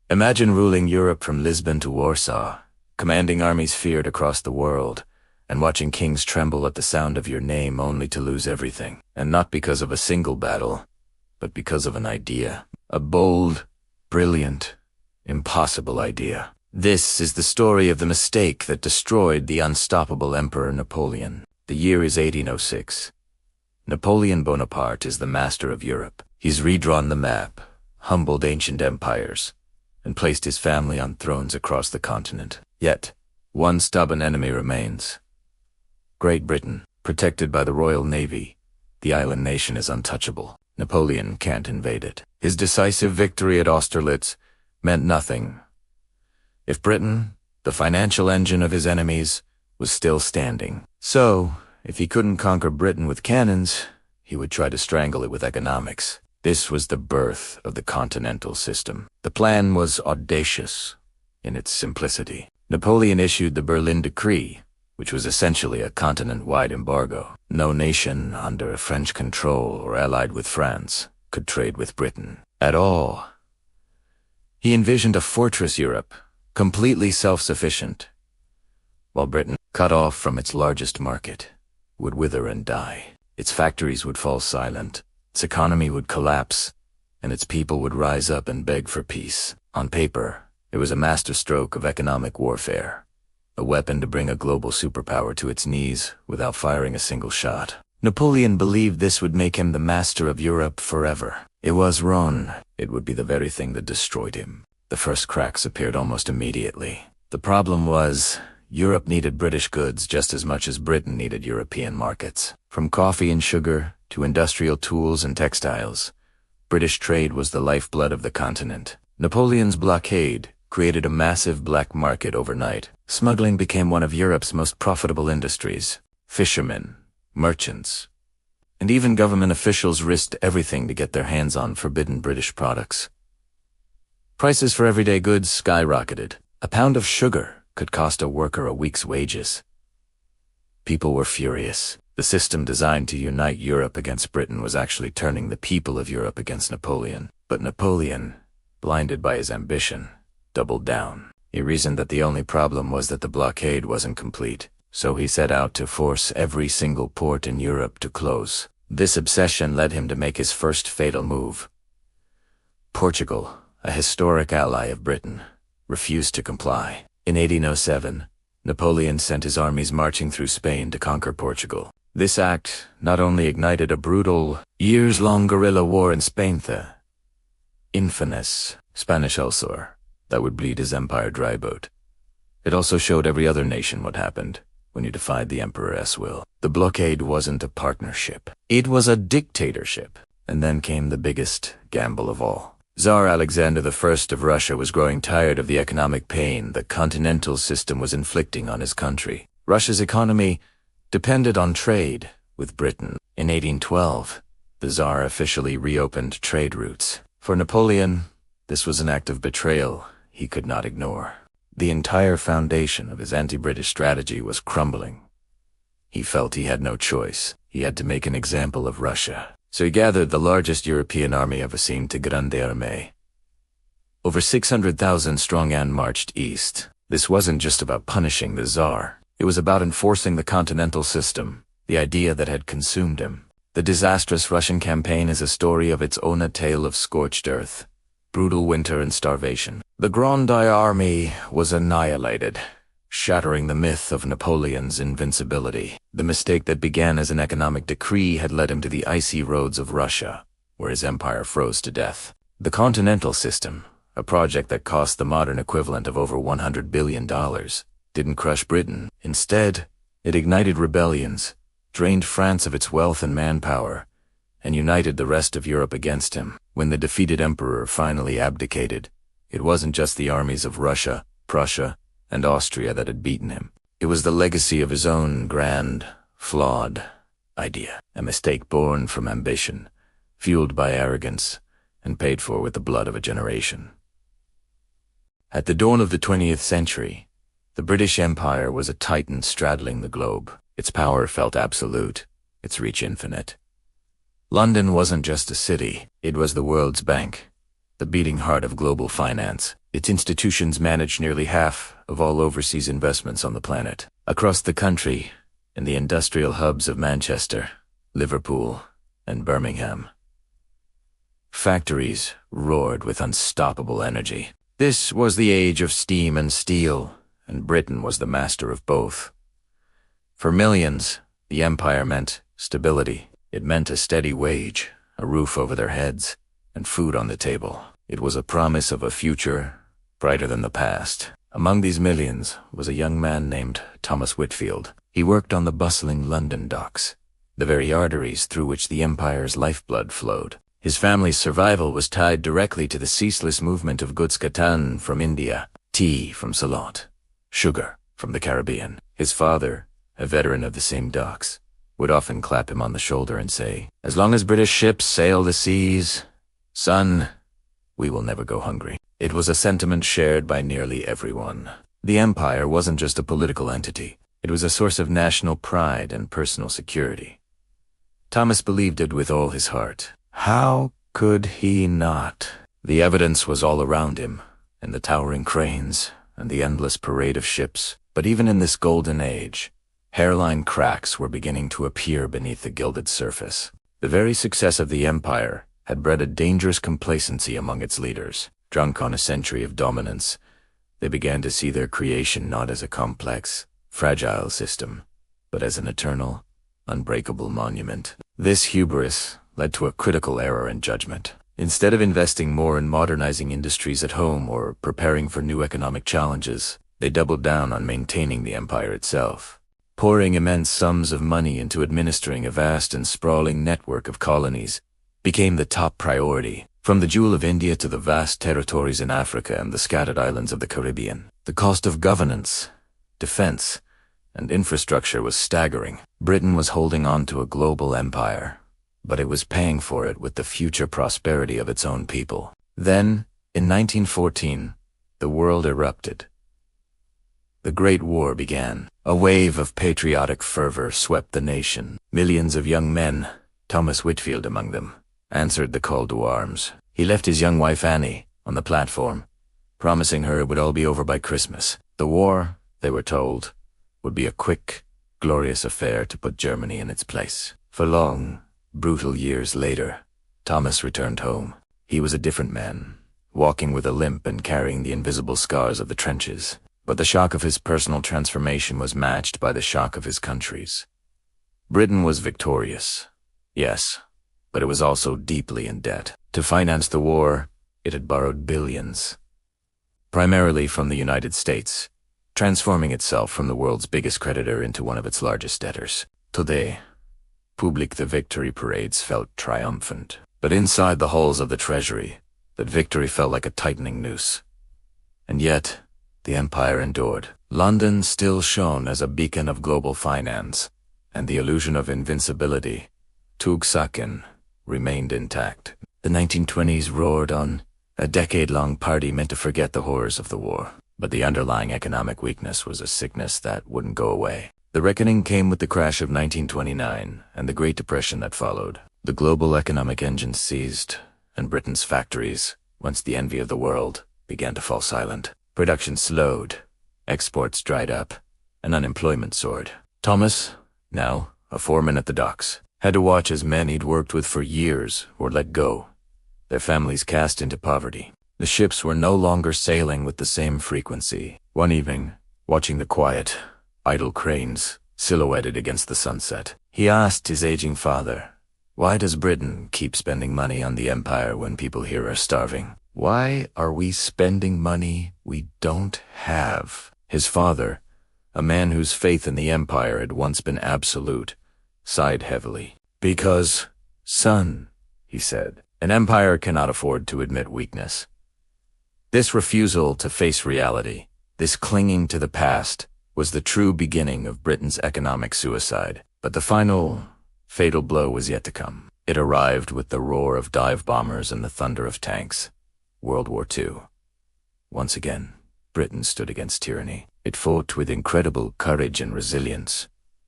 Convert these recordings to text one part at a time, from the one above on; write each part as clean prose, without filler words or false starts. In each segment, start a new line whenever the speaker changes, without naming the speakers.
Imagine ruling Europe from Lisbon to Warsaw, commanding armies feared across the world, and watching kings tremble at the sound of your name only to lose everything. And not because of a single battle, but because of an idea. A bold, brilliant, impossible idea. This is the story of the mistake that destroyed the unstoppable Emperor Napoleon. The year is 1806. Napoleon Bonaparte is the master of Europe. He's redrawn the map, humbled ancient empires, and placed his family on thrones across the continent. Yet, one stubborn enemy remains. Great Britain, protected by the Royal Navy, the island nation is untouchable. Napoleon can't invade it. His decisive victory at Austerlitz meant nothing if Britain, the financial engine of his enemies, was still standing. So, if he couldn't conquer Britain with cannons, he would try to strangle it with economics. This was the birth of the continental system. The plan was audacious in its simplicity. Napoleon issued the Berlin Decree, which was essentially a continent-wide embargo. No nation under a French control or allied with France could trade with Britain at all. He envisioned a fortress Europe, completely self-sufficient, while Britain, cut off from its largest market, would wither and die. Its factories would fall silent, its economy would collapse, and its people would rise up and beg for peace. On paper, it was a masterstroke of economic warfare, a weapon to bring a global superpower to its knees without firing a single shot. Napoleon believed this would make him the master of Europe forever. It was wrong. It would be the very thing that destroyed him. The first cracks appeared almost immediately. The problem was, Europe needed British goods just as much as Britain needed European markets. From coffee and sugar to industrial tools and textiles, British trade was the lifeblood of the continent. Napoleon's blockade created a massive black market overnight. Smuggling became one of Europe's most profitable industries. Fishermen, merchants, and even government officials risked everything to get their hands on forbidden British products. Prices for everyday goods skyrocketed. A pound of sugar could cost a worker a week's wages. People were furious. The system designed to unite Europe against Britain was actually turning the people of Europe against Napoleon. But Napoleon, blinded by his ambition, doubled down. He reasoned that the only problem was that the blockade wasn't complete, so he set out to force every single port in Europe to close. This obsession led him to make his first fatal move. Portugal, a historic ally of Britain, refused to comply. In 1807, Napoleon sent his armies marching through Spain to conquer Portugal. This act not only ignited a brutal, years-long guerrilla war in Spain, the infamous Spanish ulcer that would bleed his empire dry, but it also showed every other nation what happened when you defied the emperor's will. The blockade wasn't a partnership. It was a dictatorship. And then came the biggest gamble of all. Tsar Alexander I of Russia was growing tired of the economic pain the continental system was inflicting on his country. Russia's economy depended on trade with Britain. In 1812, the Tsar officially reopened trade routes. For Napoleon, this was an act of betrayal he could not ignore. The entire foundation of his anti-British strategy was crumbling. He felt he had no choice. He had to make an example of Russia. So he gathered the largest European army ever seen to Grande Armée. Over 600,000 strong and marched east. This wasn't just about punishing the Tsar. It was about enforcing the continental system, the idea that had consumed him. The disastrous Russian campaign is a story of its own, a tale of scorched earth, brutal winter and starvation. The Grande Armée was annihilated, shattering the myth of Napoleon's invincibility. The mistake that began as an economic decree had led him to the icy roads of Russia, where his empire froze to death. The continental system, a project that cost the modern equivalent of over $100 billion, didn't crush Britain. Instead, it ignited rebellions, drained France of its wealth and manpower, and united the rest of Europe against him. When the defeated emperor finally abdicated, it wasn't just the armies of Russia, Prussia, and Austria that had beaten him. It was the legacy of his own grand, flawed idea. A mistake born from ambition, fueled by arrogance, and paid for with the blood of a generation. At the dawn of the 20th century, the British Empire was a titan straddling the globe. Its power felt absolute, its reach infinite. London wasn't just a city, it was the world's bank, the beating heart of global finance. Its institutions managed nearly half of all overseas investments on the planet. Across the country, in the industrial hubs of Manchester, Liverpool, and Birmingham, factories roared with unstoppable energy. This was the age of steam and steel, and Britain was the master of both. For millions, the empire meant stability. It meant a steady wage, a roof over their heads, and food on the table. It was a promise of a future brighter than the past. Among these millions was a young man named Thomas Whitfield. He worked on the bustling London docks, the very arteries through which the empire's lifeblood flowed. His family's survival was tied directly to the ceaseless movement of goods katan from India, tea from Ceylon, sugar from the Caribbean. His father, a veteran of the same docks, would often clap him on the shoulder and say, "As long as British ships sail the seas, son, we will never go hungry." It was a sentiment shared by nearly everyone. The empire wasn't just a political entity. It was a source of national pride and personal security. Thomas believed it with all his heart. How could he not? The evidence was all around him, in the towering cranes and the endless parade of ships. But even in this golden age, hairline cracks were beginning to appear beneath the gilded surface. The very success of the empire had bred a dangerous complacency among its leaders. Drunk on a century of dominance, they began to see their creation not as a complex, fragile system, but as an eternal, unbreakable monument. This hubris led to a critical error in judgment. Instead of investing more in modernizing industries at home or preparing for new economic challenges, they doubled down on maintaining the empire itself. Pouring immense sums of money into administering a vast and sprawling network of colonies became the top priority. From the Jewel of India to the vast territories in Africa and the scattered islands of the Caribbean, the cost of governance, defense, and infrastructure was staggering. Britain was holding on to a global empire, but it was paying for it with the future prosperity of its own people. Then, in 1914, the world erupted. The Great War began. A wave of patriotic fervor swept the nation. Millions of young men, Thomas Whitfield among them, answered the call to arms. He left his young wife Annie on the platform, promising her it would all be over by Christmas. The war, they were told, would be a quick, glorious affair to put Germany in its place. For long, brutal years later, Thomas returned home. He was a different man, walking with a limp and carrying the invisible scars of the trenches. But the shock of his personal transformation was matched by the shock of his country's. Britain was victorious, yes, but it was also deeply in debt. To finance the war, it had borrowed billions, primarily from the United States, transforming itself from the world's biggest creditor into one of its largest debtors. Today, the victory parades felt triumphant, but inside the halls of the Treasury, that victory felt like a tightening noose. And yet, the empire endured. London still shone as a beacon of global finance, and the illusion of invincibility, Tugsaken, remained intact. The 1920s roared on, a decade-long party meant to forget the horrors of the war. But the underlying economic weakness was a sickness that wouldn't go away. The reckoning came with the crash of 1929 and the Great Depression that followed. The global economic engine seized, and Britain's factories, once the envy of the world, began to fall silent. Production slowed, exports dried up, and unemployment soared. Thomas, now a foreman at the docks, had to watch as men he'd worked with for years were let go, their families cast into poverty. The ships were no longer sailing with the same frequency. One evening, watching the quiet, idle cranes silhouetted against the sunset, he asked his aging father, "Why does Britain keep spending money on the empire when people here are starving? Why are we spending money we don't have?" His father, a man whose faith in the empire had once been absolute, sighed heavily. "Because, son," he said, "an empire cannot afford to admit weakness." This refusal to face reality, this clinging to the past, was the true beginning of Britain's economic suicide. But the final, fatal blow was yet to come. It arrived with the roar of dive bombers and the thunder of tanks. World War II. Once again, Britain stood against tyranny. It fought with incredible courage and resilience,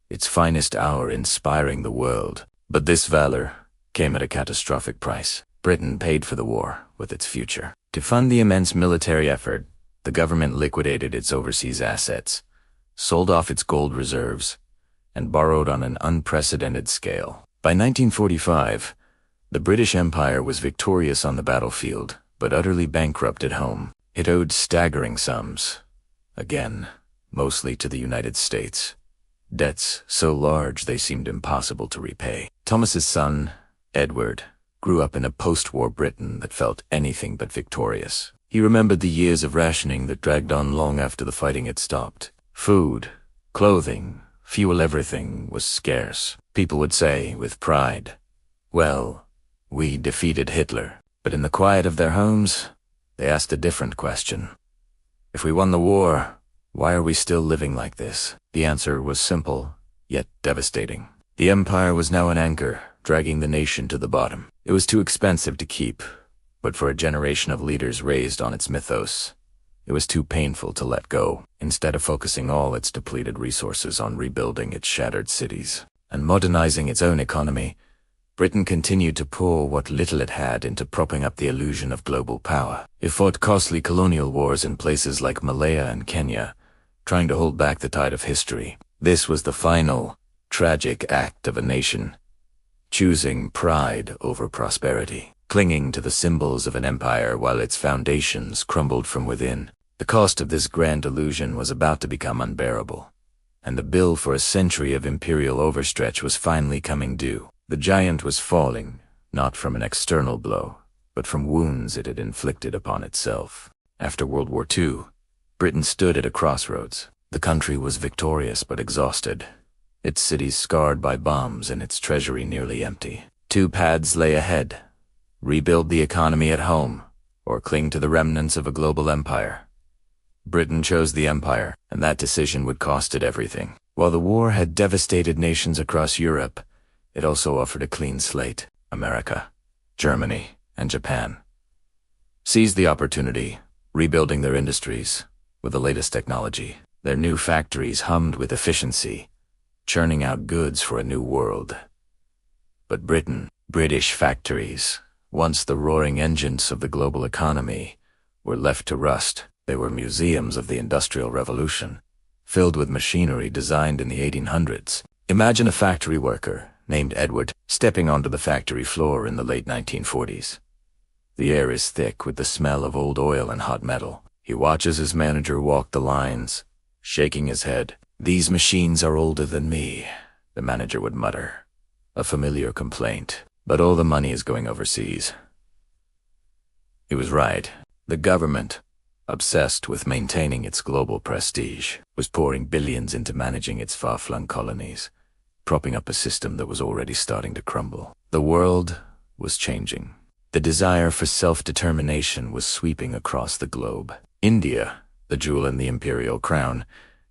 its finest hour inspiring the world. But this valor came at a catastrophic price. Britain paid for the war with its future. To fund the immense military effort, the government liquidated its overseas assets, sold off its gold reserves, and borrowed on an unprecedented scale. By 1945, the British Empire was victorious on the battlefield, but utterly bankrupt at home. It owed staggering sums, again, mostly to the United States. Debts so large they seemed impossible to repay. Thomas's son, Edward, grew up in a post-war Britain that felt anything but victorious. He remembered the years of rationing that dragged on long after the fighting had stopped. Food, clothing, fuel, everything was scarce. People would say, with pride, "Well, we defeated Hitler." But in the quiet of their homes, they asked a different question. If we won the war, why are we still living like this? The answer was simple, yet devastating. The empire was now an anchor, dragging the nation to the bottom. It was too expensive to keep, but for a generation of leaders raised on its mythos, it was too painful to let go. Instead of focusing all its depleted resources on rebuilding its shattered cities and modernizing its own economy, Britain continued to pour what little it had into propping up the illusion of global power. It fought costly colonial wars in places like Malaya and Kenya, trying to hold back the tide of history. This was the final, tragic act of a nation, choosing pride over prosperity, clinging to the symbols of an empire while its foundations crumbled from within. The cost of this grand illusion was about to become unbearable, and the bill for a century of imperial overstretch was finally coming due. The giant was falling, not from an external blow, but from wounds it had inflicted upon itself. After World War II, Britain stood at a crossroads. The country was victorious but exhausted, its cities scarred by bombs and its treasury nearly empty. Two paths lay ahead: rebuild the economy at home, or cling to the remnants of a global empire. Britain chose the empire, and that decision would cost it everything. While the war had devastated nations across Europe, it also offered a clean slate. America, Germany, and Japan seized the opportunity, rebuilding their industries with the latest technology. Their new factories hummed with efficiency, churning out goods for a new world. But British factories, once the roaring engines of the global economy, were left to rust. They were museums of the Industrial Revolution, filled with machinery designed in the 1800s. Imagine a factory worker named Edward stepping onto the factory floor in the late 1940s. The air is thick with the smell of old oil and hot metal. He watches his manager walk the lines, shaking his head. "These machines are older than me," the manager would mutter, a familiar complaint. "But all the money is going overseas." He was right. The government, obsessed with maintaining its global prestige, was pouring billions into managing its far-flung colonies, propping up a system that was already starting to crumble. The world was changing. The desire for self-determination was sweeping across the globe. India, the jewel in the imperial crown,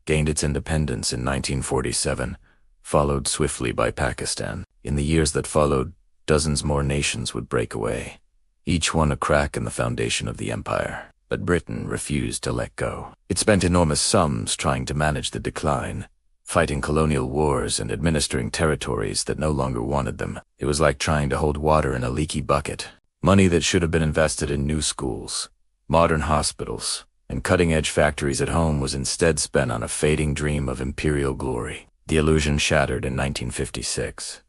gained its independence in 1947, followed swiftly by Pakistan. In the years that followed, dozens more nations would break away, each one a crack in the foundation of the empire. But Britain refused to let go. It spent enormous sums trying to manage the decline, fighting colonial wars and administering territories that no longer wanted them. It was like trying to hold water in a leaky bucket. Money that should have been invested in new schools, modern hospitals, and cutting-edge factories at home was instead spent on a fading dream of imperial glory. The illusion shattered in 1956.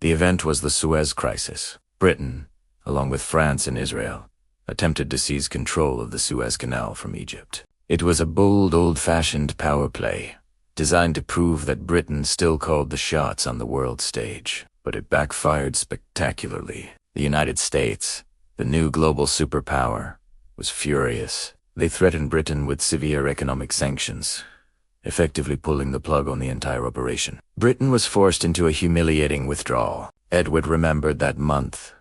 The event was the Suez Crisis. Britain, along with France and Israel, attempted to seize control of the Suez Canal from Egypt. It was a bold, old-fashioned power play, designed to prove that Britain still called the shots on the world stage. But it backfired spectacularly. The United States, the new global superpower, was furious. They threatened Britain with severe economic sanctions, effectively pulling the plug on the entire operation. Britain was forced into a humiliating withdrawal. Edward remembered that month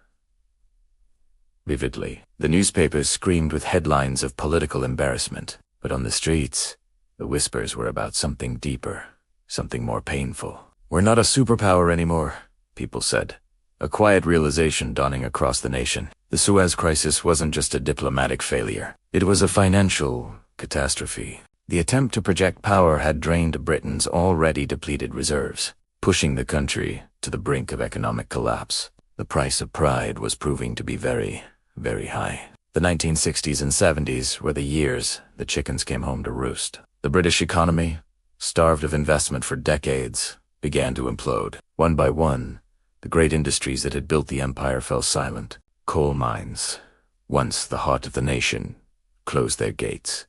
vividly. The newspapers screamed with headlines of political embarrassment, but on the streets, the whispers were about something deeper, something more painful. "We're not a superpower anymore," people said, a quiet realization dawning across the nation. The Suez Crisis wasn't just a diplomatic failure. It was a financial catastrophe. The attempt to project power had drained Britain's already depleted reserves, pushing the country to the brink of economic collapse. The price of pride was proving to be very, very high. The 1960s and 70s were the years the chickens came home to roost. The British economy, starved of investment for decades, began to implode. One by one, the great industries that had built the empire fell silent. Coal mines, once the heart of the nation, closed their gates.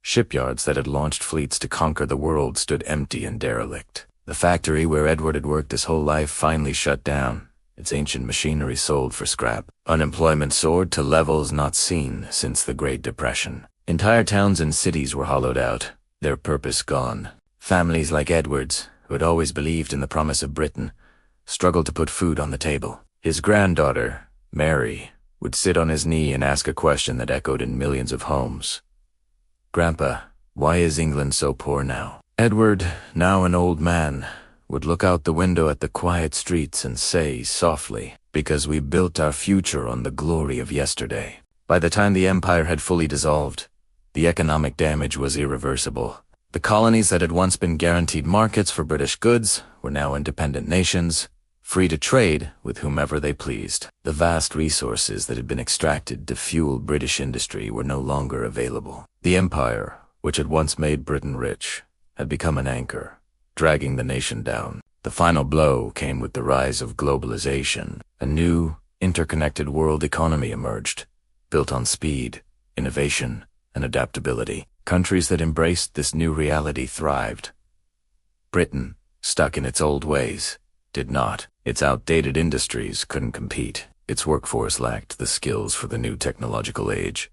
Shipyards that had launched fleets to conquer the world stood empty and derelict. The factory where Edward had worked his whole life finally shut down, its ancient machinery sold for scrap. Unemployment soared to levels not seen since the Great Depression. Entire towns and cities were hollowed out, their purpose gone. Families like Edward's, who had always believed in the promise of Britain, struggled to put food on the table. His granddaughter, Mary, would sit on his knee and ask a question that echoed in millions of homes. "Grandpa, why is England so poor now?" Edward, now an old man, would look out the window at the quiet streets and say softly, "Because we built our future on the glory of yesterday." By the time the empire had fully dissolved, the economic damage was irreversible. The colonies that had once been guaranteed markets for British goods were now independent nations, free to trade with whomever they pleased. The vast resources that had been extracted to fuel British industry were no longer available. The empire, which had once made Britain rich, had become an anchor, dragging the nation down. The final blow came with the rise of globalization. A new, interconnected world economy emerged, built on speed, innovation, and adaptability. Countries that embraced this new reality thrived. Britain, stuck in its old ways, did not. Its outdated industries couldn't compete. Its workforce lacked the skills for the new technological age.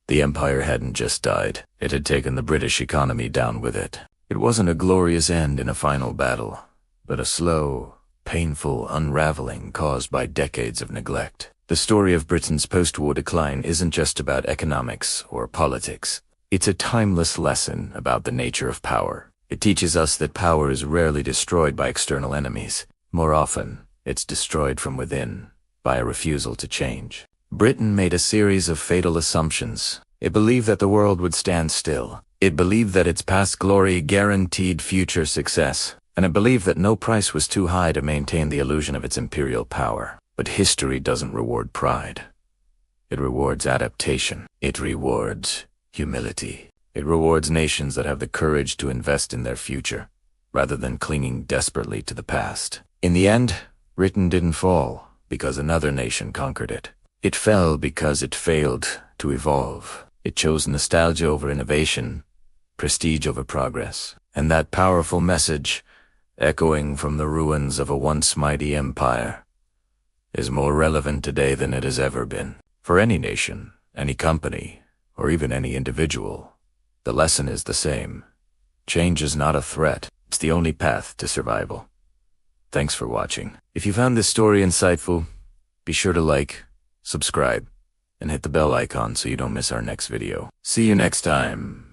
The empire hadn't just died. It had taken the British economy down with it. It wasn't a glorious end in a final battle, but a slow, painful unraveling caused by decades of neglect. The story of Britain's post-war decline isn't just about economics or politics. It's a timeless lesson about the nature of power. It teaches us that power is rarely destroyed by external enemies. More often, it's destroyed from within, by a refusal to change. Britain made a series of fatal assumptions. It believed that the world would stand still. It believed that its past glory guaranteed future success. And it believed that no price was too high to maintain the illusion of its imperial power. But history doesn't reward pride. It rewards adaptation. It rewards humility. It rewards nations that have the courage to invest in their future, rather than clinging desperately to the past. In the end, Britain didn't fall because another nation conquered it. It fell because it failed to evolve. It chose nostalgia over innovation, prestige over progress. And that powerful message, echoing from the ruins of a once mighty empire, is more relevant today than it has ever been. For any nation, any company, or even any individual, the lesson is the same. Change is not a threat. It's the only path to survival. Thanks for watching. If you found this story insightful, be sure to like, subscribe, and hit the bell icon so you don't miss our next video. See you next time.